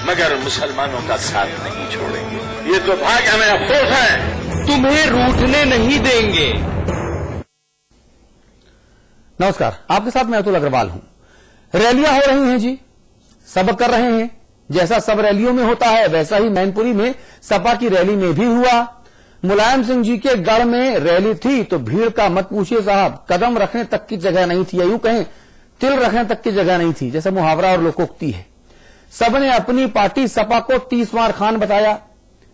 मगर मुसलमानों का साथ नहीं छोड़ेंगे। ये तो भाग्य हमें अफसोस है। तुम्हें रूठने नहीं देंगे। नमस्कार, आपके साथ मैं अतुल अग्रवाल हूं। रैलियां हो रही हैं जी, सब कर रहे हैं। जैसा सब रैलियों में होता है वैसा ही मैनपुरी में सपा की रैली में भी हुआ। मुलायम सिंह जी के गढ़ में रैली थी तो भीड़ का मत पूछिए साहब, कदम रखने तक की जगह नहीं थी, या यूं कहें तिल रखने तक की जगह नहीं थी, जैसा मुहावरा और लोकोक्ति है। सबने अपनी पार्टी सपा को 30 मार खान बताया।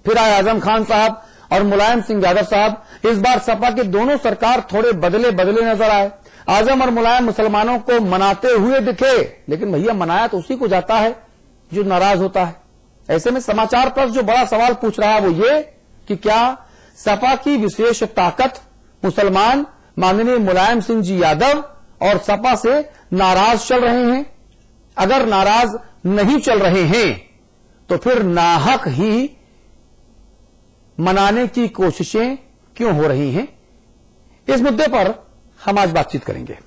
फिर आए आजम खान साहब और मुलायम सिंह यादव साहब। इस बार सपा के दोनों सरकार थोड़े बदले नजर आए। आजम और मुलायम मुसलमानों को मनाते हुए दिखे, लेकिन भैया मनाया तो उसी को जाता है जो नाराज होता है। ऐसे में समाचार पर जो बड़ा सवाल पूछ रहा है वो ये कि क्या सपा की विशेष ताकत मुसलमान माननीय मुलायम सिंह जी यादव और सपा से नाराज चल रहे हैं? अगर नाराज नहीं चल रहे हैं तो फिर नाहक ही मनाने की कोशिशें क्यों हो रही हैं? इस मुद्दे पर हम आज बातचीत करेंगे।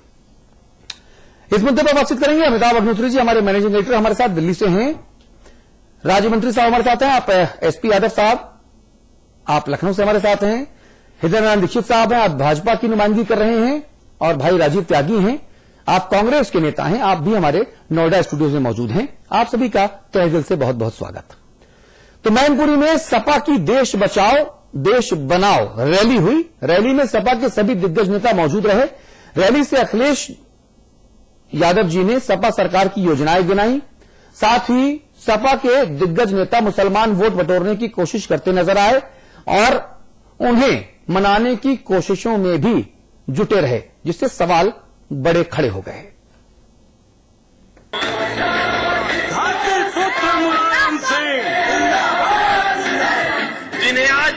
अमिताभ अग्निहोत्री जी हमारे मैनेजिंग एडिटर हमारे साथ दिल्ली से हैं। राज्य मंत्री साहब हमारे साथ हैं। आप एसपी यादव साहब आप लखनऊ से हमारे साथ हैं। हृदय नारायण दीक्षित साहब हैं, आप भाजपा की नुमाइंदगी कर रहे हैं। और भाई राजीव त्यागी हैं, आप कांग्रेस के नेता हैं, आप भी हमारे नोएडा स्टूडियोज में मौजूद हैं। आप सभी का तहे दिल से बहुत बहुत स्वागत। तो मैनपुरी में सपा की देश बचाओ देश बनाओ रैली हुई। रैली में सपा के सभी दिग्गज नेता मौजूद रहे। रैली से अखिलेश यादव जी ने सपा सरकार की योजनाएं गिनाई। साथ ही सपा के दिग्गज नेता मुसलमान वोट बटोरने की कोशिश करते नजर आए और उन्हें मनाने की कोशिशों में भी जुटे रहे, जिससे सवाल बड़े खड़े हो गए। जिन्हें आज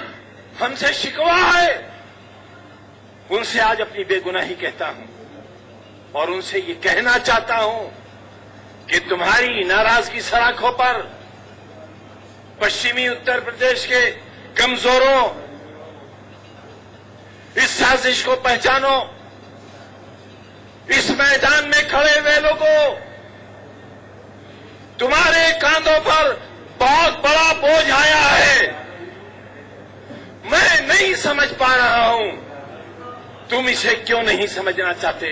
हमसे शिकवा है उनसे आज अपनी बेगुनाही कहता हूं और उनसे ये कहना चाहता हूं कि तुम्हारी नाराजगी सड़कों पर पश्चिमी उत्तर प्रदेश के कमजोरों इस साजिश को पहचानो। इस मैदान में खड़े हुए लोगों, तुम्हारे कांधों पर बहुत बड़ा बोझ आया है। मैं नहीं समझ पा रहा हूं, तुम इसे क्यों नहीं समझना चाहते?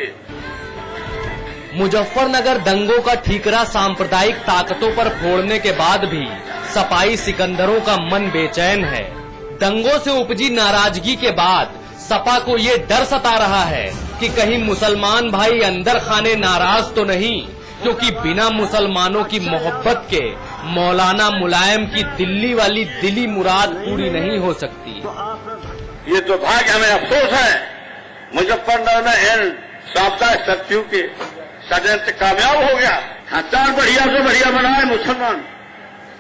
मुजफ्फरनगर दंगों का ठीकरा सांप्रदायिक ताकतों पर फोड़ने के बाद भी सपाई सिकंदरों का मन बेचैन है। दंगों से उपजी नाराजगी के बाद सपा को ये डर सता रहा है कि कहीं मुसलमान भाई अंदर खाने नाराज तो नहीं, क्योंकि बिना मुसलमानों की मोहब्बत के मौलाना मुलायम की दिल्ली वाली दिली मुराद पूरी नहीं हो सकती। ये तो भाग्य हमें अफसोस है। मुजफ्फरनगर में इन साप्ताहिक शक्तियों के षड्यंत्र कामयाब हो गया। हथियार बढ़िया से बढ़िया बनाए मुसलमान।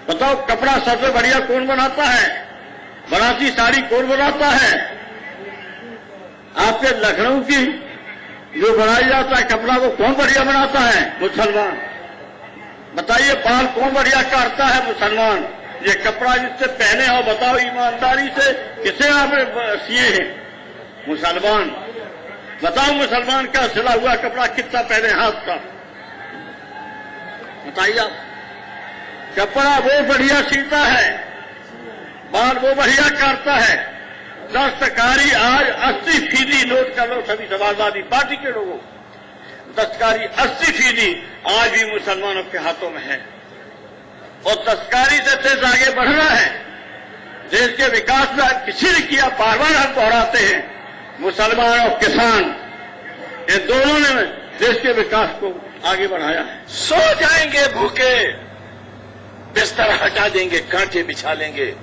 बताओ, कपड़ा सबसे बढ़िया कौन बनाता है? बनारसी साड़ी कौन बनाता है? आपके लखनऊ की जो बनाई जाता है कपड़ा वो कौन बढ़िया बनाता है? मुसलमान। बताइए, बाल कौन बढ़िया काटता है? मुसलमान। ये कपड़ा जिससे पहने हो बताओ ईमानदारी से किसे आपने सिए हैं? मुसलमान। बताओ, मुसलमान का सिला हुआ कपड़ा कितना पहने हाथ का? बताइए आप। कपड़ा वो बढ़िया सीता है, बाल वो बढ़िया काटता है। दस्तकारी आज 80% नोट कर लो सभी समाजवादी पार्टी के लोगों, दस्तकारी 80% आज भी मुसलमानों के हाथों में है और दस्तकारी से देश आगे बढ़ रहा है। देश के विकास में किसी ने किया, बार बार हम दोहराते हैं, मुसलमान और किसान इन दोनों ने देश के विकास को आगे बढ़ाया है। सो जाएंगे भूखे, बिस्तर हटा देंगे, कांटे बिछा लेंगे,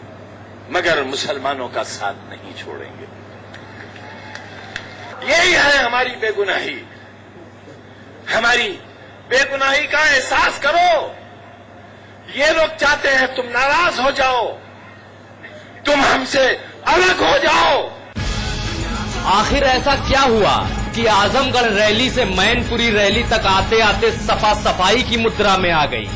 मगर मुसलमानों का साथ नहीं छोड़ेंगे। यही है हमारी बेगुनाही। हमारी बेगुनाही का एहसास करो। ये लोग चाहते हैं तुम नाराज हो जाओ, तुम हमसे अलग हो जाओ। आखिर ऐसा क्या हुआ कि आजमगढ़ रैली से मैनपुरी रैली तक आते आते सपा सफाई की मुद्रा में आ गई?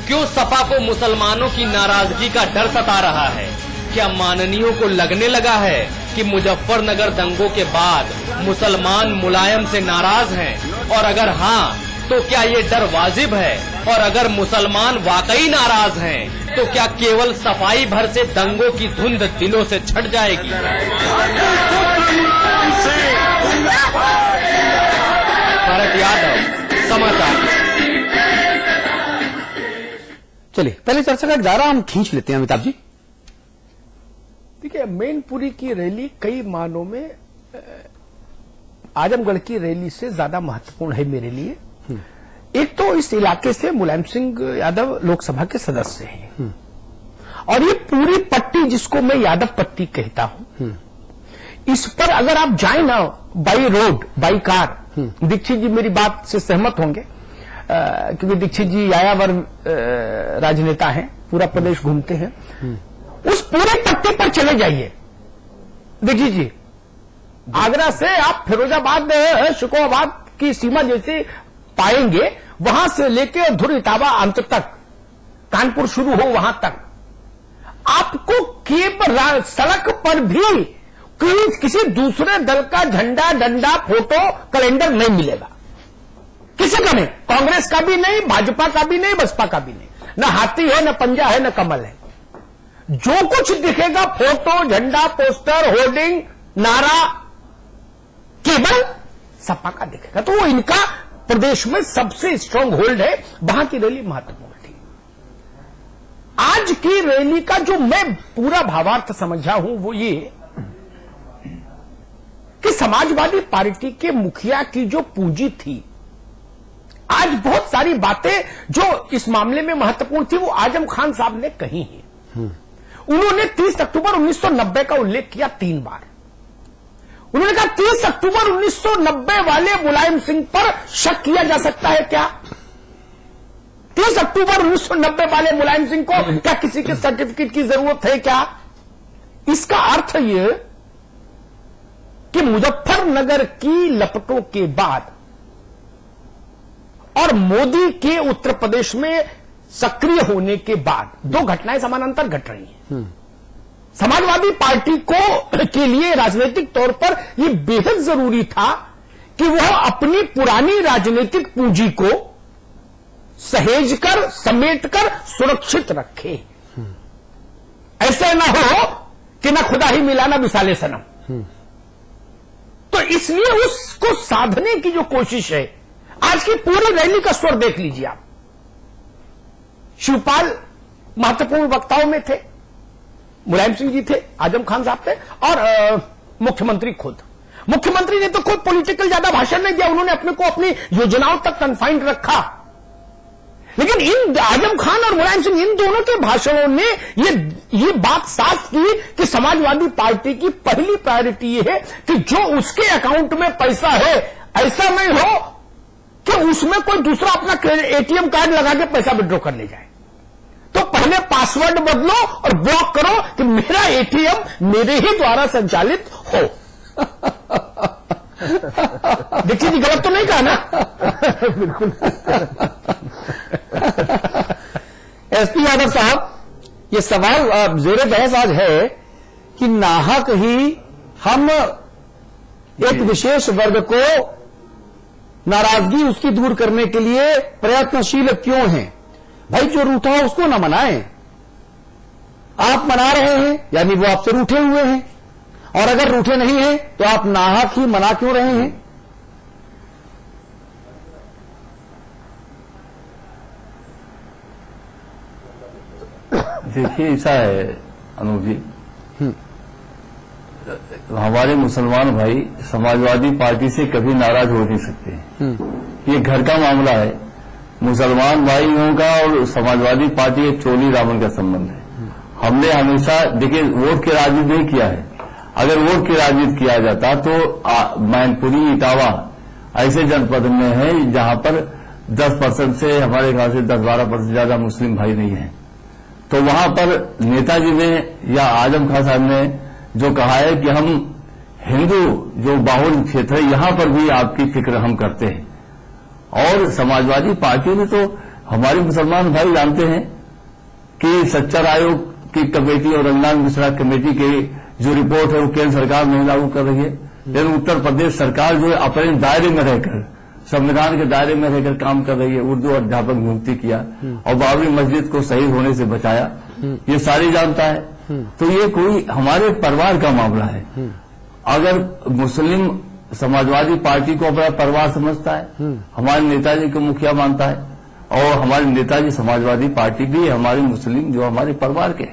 क्यों सपा को मुसलमानों की नाराजगी का डर सता रहा है? क्या माननीयों को लगने लगा है कि मुजफ्फरनगर दंगों के बाद मुसलमान मुलायम से नाराज हैं? और अगर हाँ, तो क्या ये डर वाजिब है और अगर मुसलमान वाकई नाराज हैं, तो क्या केवल सफाई भर से दंगों की धुंध दिलों से छट जाएगी? भरत यादव, समाचार। चलिए पहले चर्चा का दायरा हम खींच लेते हैं अमिताभ जी। देखिए, मैनपुरी की रैली कई मानों में आजमगढ़ की रैली से ज्यादा महत्वपूर्ण है मेरे लिए। एक तो इस इलाके से मुलायम सिंह यादव लोकसभा के सदस्य हैं और ये पूरी पट्टी जिसको मैं यादव पट्टी कहता हूं, इस पर अगर आप जाए ना by road by car, Dikshit ji मेरी बात से सहमत होंगे क्योंकि दीक्षित जी यायावर राजनेता हैं, पूरा प्रदेश घूमते हैं, उस पूरे पट्टी पर चले जाइए दीक्षित जी। आगरा से आप फिरोजाबाद शिकोहाबाद की सीमा जैसे पाएंगे, वहां से लेके धुर इटावा अंत तक, कानपुर शुरू हो वहां तक, आपको केवल सड़क पर भी किसी दूसरे दल का झंडा, डंडा, फोटो, कैलेंडर नहीं मिलेगा। किसी का नहीं, कांग्रेस का भी नहीं, भाजपा का भी नहीं, बसपा का भी नहीं, न हाथी है, न पंजा है, न कमल है। जो कुछ दिखेगा फोटो, झंडा, पोस्टर, होर्डिंग, नारा, केवल सपा का दिखेगा। तो वो इनका प्रदेश में सबसे स्ट्रांग होल्ड है, वहां की रैली महत्वपूर्ण थी। आज की रैली का जो मैं पूरा भावार्थ समझा हूं वो ये कि समाजवादी पार्टी के मुखिया की जो पूंजी थी, आज बहुत सारी बातें जो इस मामले में महत्वपूर्ण थी वो आजम खान साहब ने कही है। उन्होंने 30 अक्टूबर 1990 का उल्लेख किया 3 बार। उन्होंने कहा 30 अक्टूबर 1990 वाले मुलायम सिंह पर शक किया जा सकता है क्या? 30 अक्टूबर 1990 वाले मुलायम सिंह को क्या किसी के सर्टिफिकेट की जरूरत है क्या? इसका अर्थ यह कि मुजफ्फरनगर की लपटों के बाद और मोदी के उत्तर प्रदेश में सक्रिय होने के बाद 2 घटनाएं समानांतर घट रही हैं। समाजवादी पार्टी को के लिए राजनीतिक तौर पर यह बेहद जरूरी था कि वह अपनी पुरानी राजनीतिक पूंजी को सहेजकर, समेटकर सुरक्षित रखे। ऐसे ना हो कि ना खुदा ही मिला ना विसाले सनम। तो इसलिए उसको साधने की जो कोशिश है, आज की पूरी रैली का स्वर देख लीजिए आप। शिवपाल महत्वपूर्ण वक्ताओं में थे, मुलायम सिंह जी थे, आजम खान साहब थे और मुख्यमंत्री खुद। मुख्यमंत्री ने तो खुद पॉलिटिकल ज्यादा भाषण नहीं दिया, उन्होंने अपने को अपनी योजनाओं तक कन्फाइंड रखा। लेकिन इन आजम खान और मुलायम सिंह, इन दोनों के भाषणों ने ये बात साफ की कि समाजवादी पार्टी की पहली प्रायोरिटी ये है कि जो उसके अकाउंट में पैसा है, ऐसा नहीं हो कि उसमें कोई दूसरा अपना एटीएम कार्ड लगा के पैसा विड्रॉ कर ले जाए। तो पहले पासवर्ड बदलो और ब्लॉक करो कि मेरा एटीएम मेरे ही द्वारा संचालित हो। देखिए जी, गलत तो नहीं कहा ना? बिल्कुल। एसपी यादव साहब, ये सवाल जेरे बहस आज है कि नाहक ही हम एक विशेष वर्ग को नाराजगी उसकी दूर करने के लिए प्रयत्नशील क्यों हैं? भाई जो रूठा हो उसको ना मनाएं। आप मना रहे हैं यानी वो आपसे रूठे हुए हैं, और अगर रूठे नहीं हैं तो आप नाहक ही मना क्यों रहे हैं? देखिए, ऐसा है अनूप जी, हमारे मुसलमान भाई समाजवादी पार्टी से कभी नाराज हो नहीं सकते। ये घर का मामला है। मुसलमान भाइयों का और समाजवादी पार्टी एक चोली रावण का संबंध है। हमने हमेशा, देखिए, वोट की राजनीति नहीं किया है। अगर वोट की राजनीति किया जाता तो मैनपुरी, इटावा ऐसे जनपद में है जहां पर 10% से, हमारे ख्याल से 10-12% ज्यादा मुस्लिम भाई नहीं है। तो वहां पर नेताजी ने या आजम खान साहब ने जो कहा है कि हम हिंदू जो बाहुल क्षेत्र है यहां पर भी आपकी फिक्र हम करते हैं। और समाजवादी पार्टी ने तो, हमारे मुसलमान भाई जानते हैं कि सच्चर आयोग की कमेटी और रंगनाथ मिश्रा कमेटी की जो रिपोर्ट है वो केंद्र सरकार नहीं लागू कर रही है, लेकिन उत्तर प्रदेश सरकार जो है अपने दायरे में रहकर संविधान के दायरे में रहकर काम कर रही है, उर्दू अध्यापक नियुक्ति किया और बाबरी मस्जिद को शहीद होने से बचाया, ये सारी जानता है। तो ये कोई हमारे परिवार का मामला है। अगर मुस्लिम समाजवादी पार्टी को अपना परिवार समझता है, हमारे नेताजी को मुखिया मानता है, और हमारे नेताजी समाजवादी पार्टी भी हमारे मुस्लिम जो हमारे परिवार के,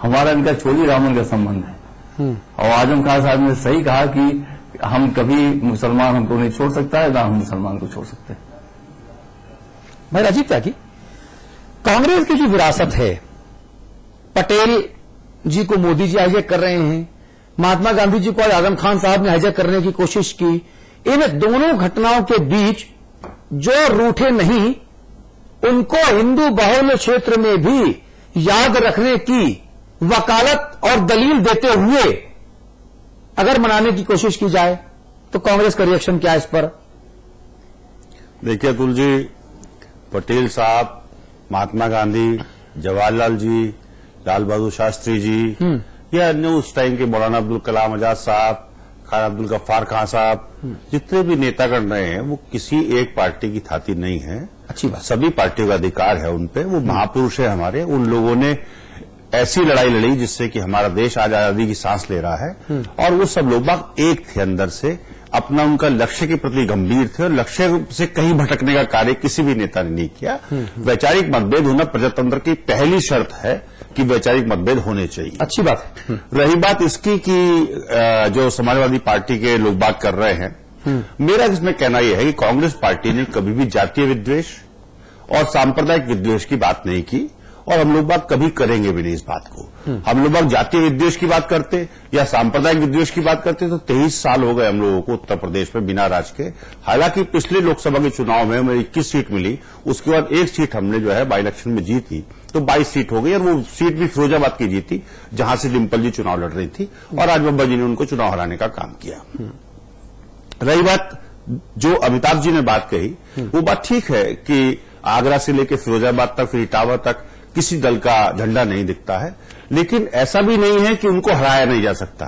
हमारा इनका चोली रामन का संबंध है। और आजम खान साहब ने सही कहा कि हम कभी मुसलमान हमको नहीं छोड़ सकता है, ना हम मुसलमान को छोड़ सकते हैं। भाई राजीव त्यागी, कांग्रेस की जो विरासत है, पटेल जी को मोदी जी हाईजैक कर रहे हैं, महात्मा गांधी जी को आज आजम खान साहब ने हाईजैक करने की कोशिश की, इन दोनों घटनाओं के बीच जो रूठे नहीं, उनको हिंदू बहुल क्षेत्र में भी याद रखने की वकालत और दलील देते हुए अगर मनाने की कोशिश की जाए तो कांग्रेस का रिएक्शन क्या है इस पर? देखिए अतुल जी, पटेल साहब, महात्मा गांधी, जवाहरलाल जी, लाल बहादुर शास्त्री जी या अन्य उस टाइम के मौलाना अब्दुल कलाम आजाद साहब, खान अब्दुल गफ्फार खान साहब, जितने भी नेतागण रहे हैं वो किसी एक पार्टी की थाती नहीं है। अच्छी बात। सभी पार्टियों का अधिकार है उन पे, वो महापुरुष है हमारे। उन लोगों ने ऐसी लड़ाई लड़ी जिससे कि हमारा देश आज आजादी की सांस ले रहा है, और वो सब लोग बाग एक थे अंदर से, अपना उनका लक्ष्य के प्रति गंभीर थे और लक्ष्य से कहीं भटकने का कार्य किसी भी नेता ने नहीं किया। वैचारिक मतभेद होना प्रजातंत्र की पहली शर्त है कि वैचारिक मतभेद होने चाहिए। अच्छी बात है। रही बात इसकी कि जो समाजवादी पार्टी के लोग बात कर रहे हैं, मेरा इसमें कहना यह है कि कांग्रेस पार्टी ने कभी भी जातीय विद्वेष और सांप्रदायिक विद्वेष की बात नहीं की, और हम लोग बात कभी करेंगे भी नहीं इस बात को। हम लोग बात जातीय विद्वेष की बात करते या सांप्रदायिक विद्वेष की बात करते तो 23 साल हो गए हम लोगों को उत्तर प्रदेश में बिना राज के। हालांकि पिछले लोकसभा के चुनाव में हमें 21 सीट मिली, उसके बाद एक सीट हमने जो है बाई इलेक्शन में जीती, तो 22 सीट हो गई, और वो सीट भी फिरोजाबाद की जीती जहां से डिम्पल जी चुनाव लड़ रही थी, और आज बब्बर जी ने उनको चुनाव हराने का काम किया। रही बात जो अमिताभ जी ने बात कही, वो बात ठीक है कि आगरा से लेकर फिरोजाबाद तक, फिर इटावा तक किसी दल का झंडा नहीं दिखता है, लेकिन ऐसा भी नहीं है कि उनको हराया नहीं जा सकता।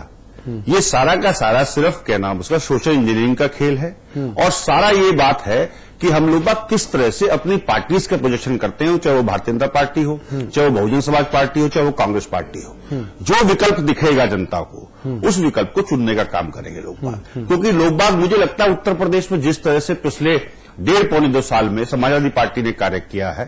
ये सारा का सारा सिर्फ क्या नाम उसका सोशल इंजीनियरिंग का खेल है, और सारा ये बात है कि हम लोग बात किस तरह से अपनी पार्टीज का प्रोजेक्शन करते हैं, चाहे वो भारतीय जनता पार्टी हो, चाहे वो बहुजन समाज पार्टी हो, चाहे वो कांग्रेस पार्टी हो। जो विकल्प दिखेगा जनता को, उस विकल्प को चुनने का काम करेंगे लोग बाग। क्योंकि लोग बाग, मुझे लगता है उत्तर प्रदेश में जिस तरह से पिछले 1.5-2 साल में समाजवादी पार्टी ने कार्य किया है,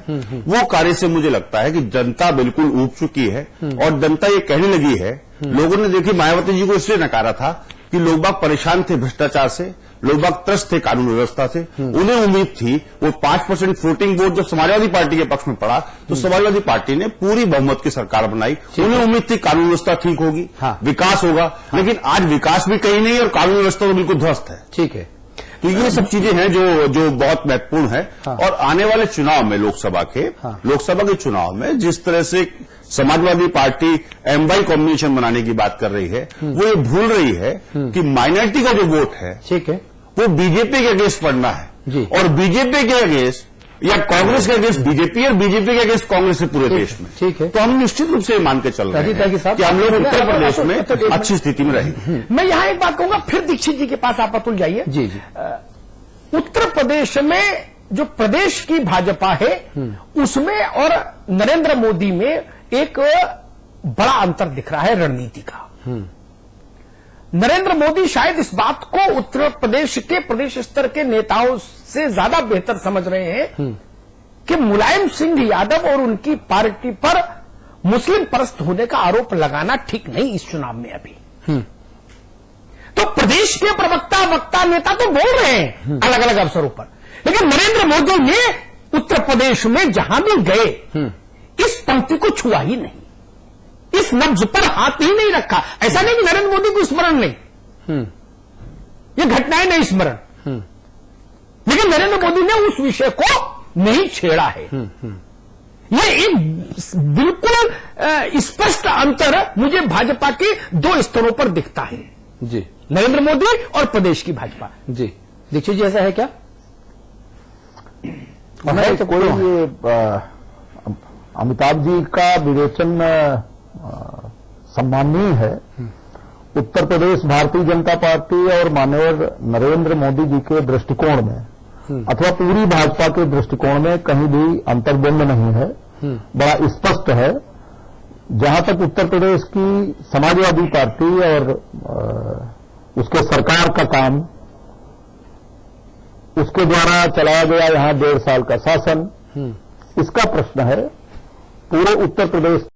वो कार्य से मुझे लगता है कि जनता बिल्कुल ऊब चुकी है, और जनता ये कहने लगी है, लोगों ने देखिए मायावती जी को इसलिए नकारा था कि लोग बाग परेशान थे भ्रष्टाचार से, लोग बाग त्रस्त थे कानून व्यवस्था से। उन्हें उम्मीद थी, वो 5% वोटिंग वोट जब समाजवादी पार्टी के पक्ष में पड़ा तो समाजवादी पार्टी ने पूरी बहुमत की सरकार बनाई। उन्हें उम्मीद थी कानून व्यवस्था ठीक होगी, विकास होगा, लेकिन आज विकास भी कहीं नहीं और कानून व्यवस्था तो बिल्कुल ध्वस्त है। ठीक है, तो ये सब चीजें हैं जो बहुत महत्वपूर्ण है। और आने वाले चुनाव में लोकसभा के चुनाव में जिस तरह से समाजवादी पार्टी एम-वाई कॉम्बिनेशन बनाने की बात कर रही है, वो ये भूल रही है कि माइनॉरिटी का जो वोट है, ठीक है, वो बीजेपी के अगेंस्ट पड़ना है जी। और बीजेपी के अगेंस्ट या कांग्रेस के अगेंस्ट बीजेपी और बीजेपी के अगेंस्ट कांग्रेस है पूरे देश में। ठीक है, तो हम निश्चित रूप से ये मान के चल रहे हैं कि हम लोग उत्तर प्रदेश में अच्छी स्थिति में रहेंगे। मैं यहां एक बात कहूंगा, फिर दीक्षित जी के पास आप अतुल जाइए। जी जी। उत्तर प्रदेश में जो प्रदेश की भाजपा है उसमें और नरेंद्र मोदी में एक बड़ा अंतर दिख रहा है रणनीति का। नरेंद्र मोदी शायद इस बात को उत्तर प्रदेश के प्रदेश स्तर के नेताओं से ज्यादा बेहतर समझ रहे हैं कि मुलायम सिंह यादव और उनकी पार्टी पर मुस्लिम परस्त होने का आरोप लगाना ठीक नहीं इस चुनाव में अभी। तो प्रदेश के प्रवक्ता वक्ता नेता तो बोल रहे हैं अलग अलग अवसरों पर, लेकिन नरेंद्र मोदी ने उत्तर प्रदेश में जहां भी गए इस पंक्ति को छुआ ही नहीं, इस नब्ज पर हाथ ही नहीं रखा। ऐसा नहीं कि नरेंद्र मोदी को स्मरण नहीं, ये घटनाएं नहीं स्मरण, लेकिन नरेंद्र मोदी ने उस विषय को नहीं छेड़ा है। ये एक बिल्कुल स्पष्ट अंतर मुझे भाजपा के 2 स्तरों पर दिखता है जी, नरेंद्र मोदी और प्रदेश की भाजपा। जी दीक्षित जी, ऐसा है क्या? नहीं तो कोई अमिताभ जी का विवेचन सम्माननीय है। उत्तर प्रदेश भारतीय जनता पार्टी और माननीय नरेंद्र मोदी जी के दृष्टिकोण में अथवा पूरी भाजपा के दृष्टिकोण में कहीं भी अंतर्द्वंद नहीं है, बड़ा स्पष्ट है। जहां तक उत्तर प्रदेश की समाजवादी पार्टी और उसके सरकार का काम, उसके द्वारा चलाया गया यहां 1.5 साल का शासन, इसका प्रश्न है, पूरे उत्तर प्रदेश